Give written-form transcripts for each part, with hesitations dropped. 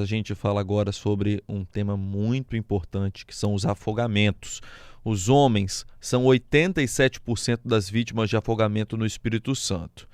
A gente fala agora sobre um tema muito importante, que são os afogamentos. Os homens são 87% das vítimas de afogamento no Espírito Santo.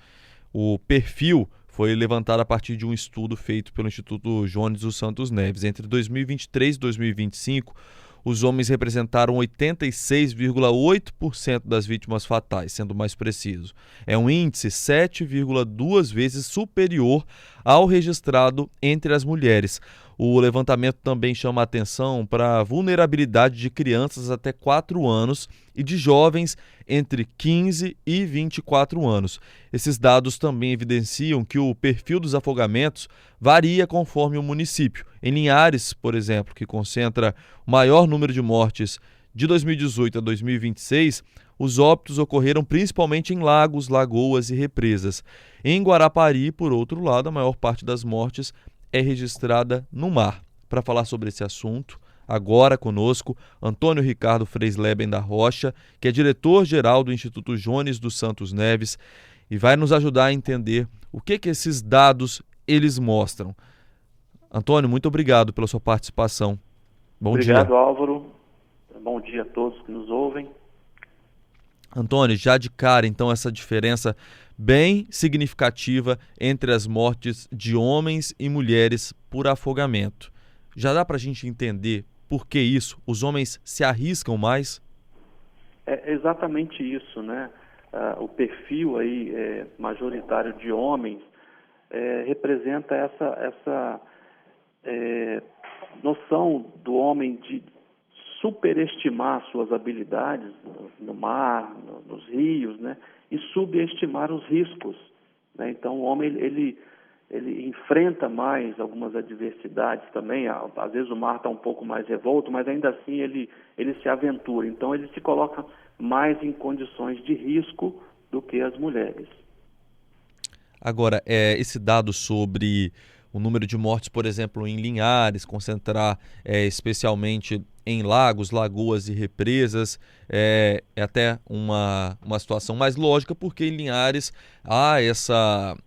O perfil foi levantado a partir de um estudo feito pelo Instituto Jones dos Santos Neves. Entre 2023 e 2025, os homens representaram 86,8% das vítimas fatais, sendo mais preciso. É um índice 7,2 vezes superior ao registrado entre as mulheres. O levantamento também chama a atenção para a vulnerabilidade de crianças até 4 anos e de jovens entre 15 e 24 anos. Esses dados também evidenciam que o perfil dos afogamentos varia conforme o município. Em Linhares, por exemplo, que concentra o maior número de mortes de 2018 a 2026, os óbitos ocorreram principalmente em lagos, lagoas e represas. Em Guarapari, por outro lado, a maior parte das mortes é registrada no mar. Para falar sobre esse assunto, agora conosco, Antônio Ricardo Freisleben da Rocha, que é diretor-geral do Instituto Jones dos Santos Neves, e vai nos ajudar a entender o que esses dados eles mostram. Antônio, muito obrigado pela sua participação. Bom dia. Obrigado, Álvaro. Bom dia a todos que nos ouvem. Antônio, já de cara, então, essa diferença bem significativa entre as mortes de homens e mulheres por afogamento. Já dá para a gente entender por que isso? Os homens se arriscam mais? É exatamente isso, né? O perfil aí majoritário de homens representa essa noção do homem de superestimar suas habilidades no mar, nos rios, né? E subestimar os riscos, né? Então o homem ele enfrenta mais algumas adversidades também. Às vezes o mar está um pouco mais revolto, mas ainda assim ele se aventura. Então ele se coloca mais em condições de risco do que as mulheres. Agora, esse dado sobre o número de mortes, por exemplo, em Linhares, concentrar especialmente em lagos, lagoas e represas, é até uma situação mais lógica, porque em Linhares há essa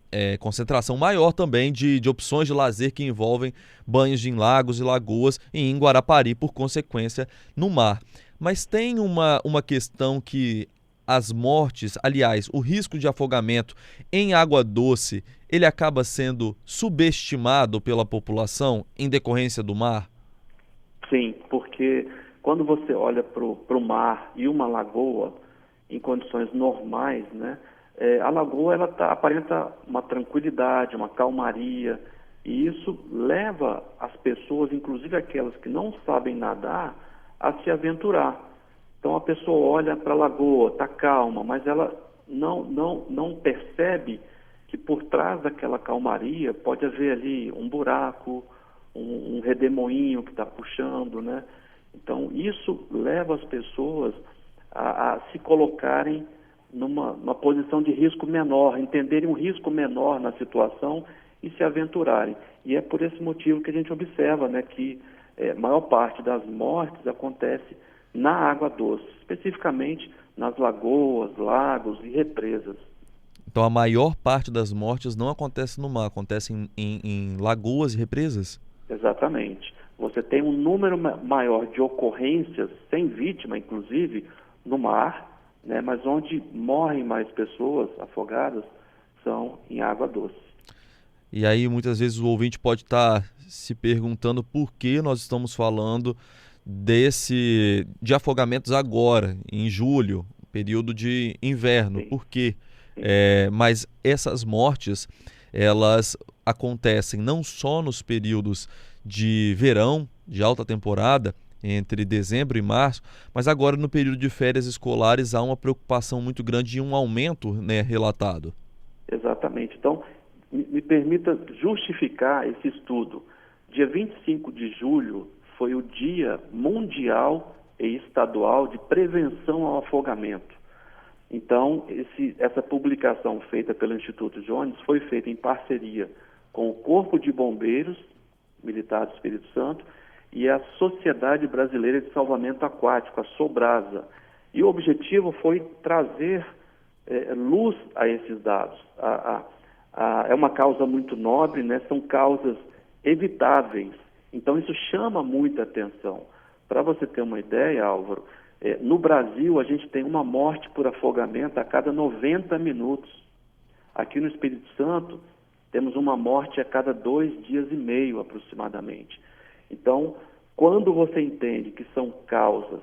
concentração maior também de opções de lazer que envolvem banhos em lagos e lagoas, e em Guarapari, por consequência, no mar. Mas tem uma questão que as mortes, aliás, o risco de afogamento em água doce, ele acaba sendo subestimado pela população em decorrência do mar? Sim, porque quando você olha para o mar e uma lagoa em condições normais, né, a lagoa aparenta uma tranquilidade, uma calmaria, e isso leva as pessoas, inclusive aquelas que não sabem nadar, a se aventurar. Então a pessoa olha para a lagoa, está calma, mas ela não percebe que por trás daquela calmaria pode haver ali um buraco, um redemoinho que está puxando, né? Então isso leva as pessoas a se colocarem numa posição de risco menor, entenderem um risco menor na situação e se aventurarem. E é por esse motivo que a gente observa, né, que a maior parte das mortes acontece na água doce, especificamente nas lagoas, lagos e represas. Então a maior parte das mortes não acontece no mar, acontece em lagoas e represas? Exatamente. Você tem um número maior de ocorrências, sem vítima, inclusive, no mar, né, mas onde morrem mais pessoas afogadas são em água doce. E aí muitas vezes o ouvinte pode estar se perguntando por que nós estamos falando de afogamentos agora, em julho, período de inverno. Sim, Por quê? sim. Mas essas mortes, elas acontecem não só nos períodos de verão, de alta temporada, entre dezembro e março, mas agora no período de férias escolares há uma preocupação muito grande e um aumento, né, relatado. Exatamente. Então, me permita justificar esse estudo. Dia 25 de julho foi o Dia Mundial e Estadual de Prevenção ao Afogamento. Então, essa publicação feita pelo Instituto Jones foi feita em parceria com o Corpo de Bombeiros Militar do Espírito Santo e a Sociedade Brasileira de Salvamento Aquático, a Sobrasa. E o objetivo foi trazer luz a esses dados. É uma causa muito nobre, né? São causas evitáveis. Então isso chama muita atenção. Para você ter uma ideia, Álvaro, no Brasil a gente tem uma morte por afogamento a cada 90 minutos. Aqui no Espírito Santo temos uma morte a cada 2 dias e meio aproximadamente. Então, quando você entende que são causas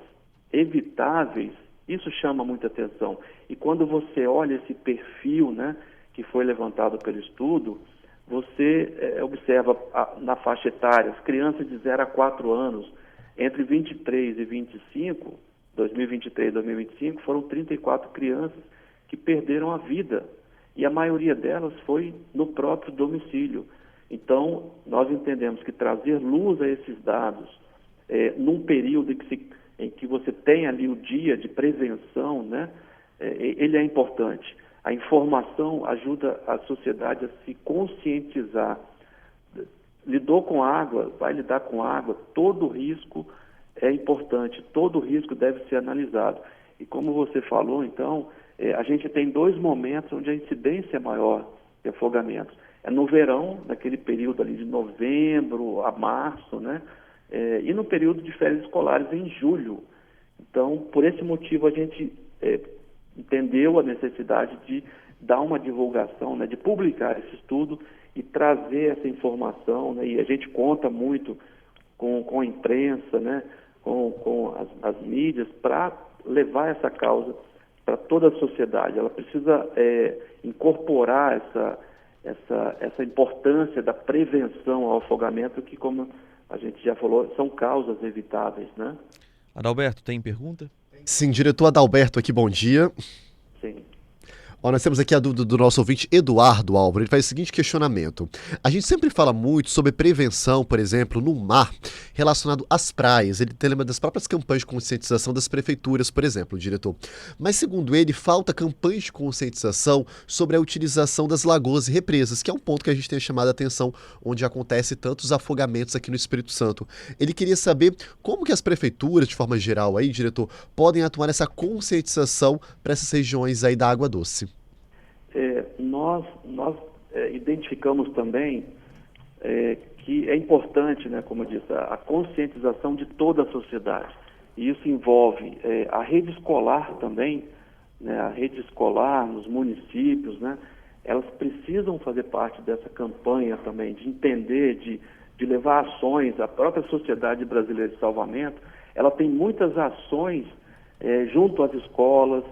evitáveis, isso chama muita atenção. E quando você olha esse perfil, né, que foi levantado pelo estudo, você observa na faixa etária, as crianças de 0 a 4 anos, entre 23 e 25, 2023 e 2025, foram 34 crianças que perderam a vida. E a maioria delas foi no próprio domicílio. Então, nós entendemos que trazer luz a esses dados, num período em que você tem ali o dia de prevenção, né, ele é importante. A informação ajuda a sociedade a se conscientizar. Lidou com água, vai lidar com água, todo risco é importante, todo risco deve ser analisado. E como você falou, então, a gente tem 2 momentos onde a incidência é maior de afogamentos. É no verão, naquele período ali de novembro a março, né? E no período de férias escolares, em julho. Então, por esse motivo, a gente entendeu a necessidade de dar uma divulgação, né, de publicar esse estudo e trazer essa informação, né, e a gente conta muito com a imprensa, né, com as mídias, para levar essa causa para toda a sociedade. Ela precisa incorporar essa importância da prevenção ao afogamento, que, como a gente já falou, são causas evitáveis, né? Adalberto, tem pergunta? Sim, diretor Adalberto aqui, bom dia. Sim. Ó, nós temos aqui a dúvida do nosso ouvinte Eduardo Álvaro. Ele faz o seguinte questionamento. A gente sempre fala muito sobre prevenção, por exemplo, no mar, relacionado às praias. Ele tem uma das próprias campanhas de conscientização das prefeituras, por exemplo, diretor. Mas, segundo ele, falta campanhas de conscientização sobre a utilização das lagoas e represas, que é um ponto que a gente tem chamado a atenção, onde acontece tantos afogamentos aqui no Espírito Santo. Ele queria saber como que as prefeituras, de forma geral, aí, diretor, podem atuar nessa conscientização para essas regiões aí da água doce. Nós identificamos também que é importante, né, como eu disse, a conscientização de toda a sociedade. E isso envolve a rede escolar também, né, a rede escolar nos municípios, né, elas precisam fazer parte dessa campanha também, de entender, de levar ações. A própria Sociedade Brasileira de Salvamento, ela tem muitas ações junto às escolas,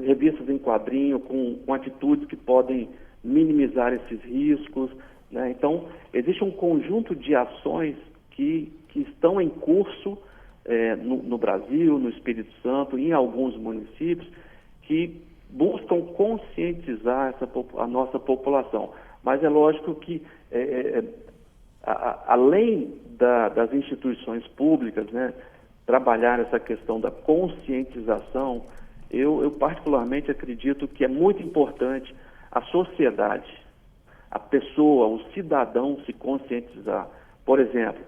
revistas em quadrinho, com atitudes que podem minimizar esses riscos, né? Então, existe um conjunto de ações que estão em curso no Brasil, no Espírito Santo, em alguns municípios, que buscam conscientizar a nossa população. Mas é lógico que, além das instituições públicas, né, trabalhar essa questão da conscientização, eu particularmente acredito que é muito importante a sociedade, a pessoa, o cidadão se conscientizar. Por exemplo,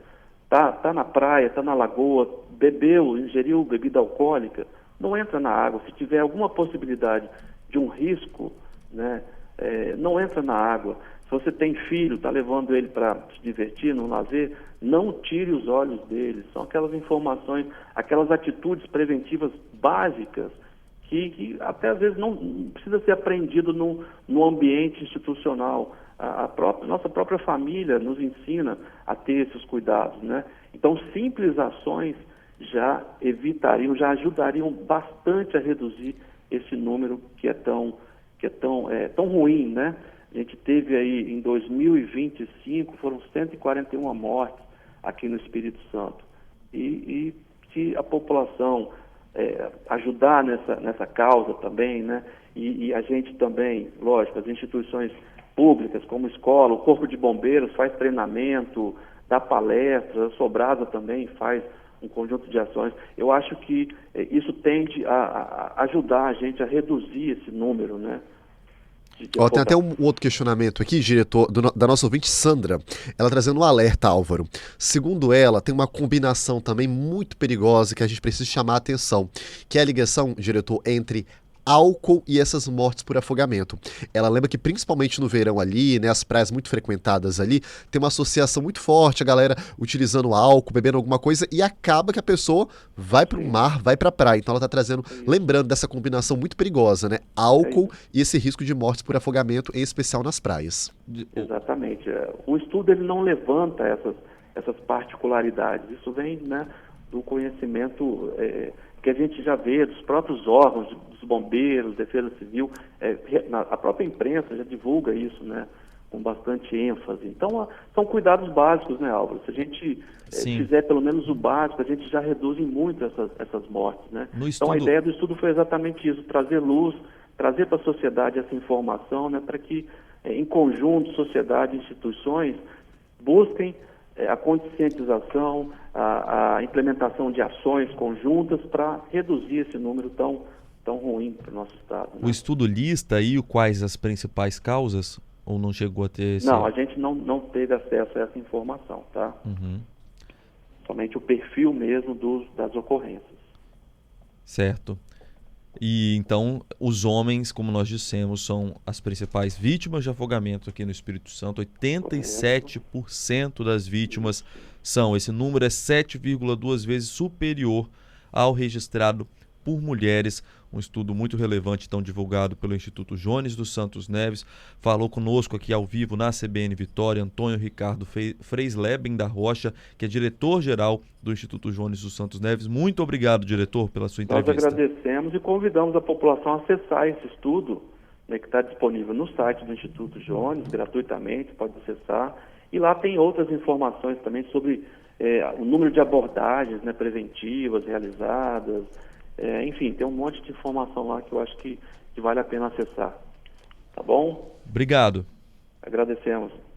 tá na praia, tá na lagoa, ingeriu bebida alcoólica, não entra na água. Se tiver alguma possibilidade de um risco, né, não entra na água. Se você tem filho, está levando ele para se divertir, no lazer, não tire os olhos dele. São aquelas informações, aquelas atitudes preventivas básicas que até às vezes não precisa ser aprendido no ambiente institucional. Nossa própria família nos ensina a ter esses cuidados, né? Então, simples ações já ajudariam bastante a reduzir esse número que é tão ruim, né? A gente teve aí, em 2025, foram 141 mortes aqui no Espírito Santo. E se a população ajudar nessa causa também, né? E a gente também, lógico, as instituições públicas, como escola, o Corpo de Bombeiros faz treinamento, dá palestras, a Sobrasa também faz um conjunto de ações. Eu acho que isso tende a ajudar a gente a reduzir esse número, né? Tem até um outro questionamento aqui, diretor, da nossa ouvinte Sandra. Ela trazendo um alerta, Álvaro. Segundo ela, tem uma combinação também muito perigosa que a gente precisa chamar a atenção, que é a ligação, diretor, entre álcool e essas mortes por afogamento. Ela lembra que principalmente no verão ali, né, as praias muito frequentadas ali, tem uma associação muito forte, a galera utilizando álcool, bebendo alguma coisa, e acaba que a pessoa vai para o mar, vai para a praia. Então ela está trazendo, lembrando dessa combinação muito perigosa, né? Álcool e esse risco de mortes por afogamento, em especial nas praias. Exatamente. O estudo ele não levanta essas particularidades. Isso vem, né, do conhecimento que a gente já vê dos próprios órgãos, dos bombeiros, Defesa Civil, a própria imprensa já divulga isso, né, com bastante ênfase. Então, são cuidados básicos, né, Álvaro? Se a gente fizer pelo menos o básico, a gente já reduz em muito essas mortes, né? Então, a ideia do estudo foi exatamente isso, trazer luz, trazer para a sociedade essa informação, né, para que, em conjunto, sociedade e instituições busquem a conscientização, a implementação de ações conjuntas para reduzir esse número tão ruim para o nosso estado. Né? O estudo lista aí quais as principais causas? Ou não chegou a ter esse... Não, a gente não teve acesso a essa informação, tá? Uhum. Somente o perfil mesmo das ocorrências. Certo. E então os homens, como nós dissemos, são as principais vítimas de afogamento aqui no Espírito Santo. 87% das vítimas são. Esse número é 7,2 vezes superior ao registrado por mulheres. Um estudo muito relevante, então, divulgado pelo Instituto Jones dos Santos Neves. Falou conosco aqui ao vivo na CBN Vitória, Antônio Ricardo Freisleben da Rocha, que é diretor-geral do Instituto Jones dos Santos Neves. Muito obrigado, diretor, pela sua entrevista. Nós agradecemos e convidamos a população a acessar esse estudo, né, que está disponível no site do Instituto Jones, gratuitamente, pode acessar. E lá tem outras informações também sobre o número de abordagens, né, preventivas realizadas. Enfim, tem um monte de informação lá que eu acho que vale a pena acessar. Tá bom? Obrigado. Agradecemos.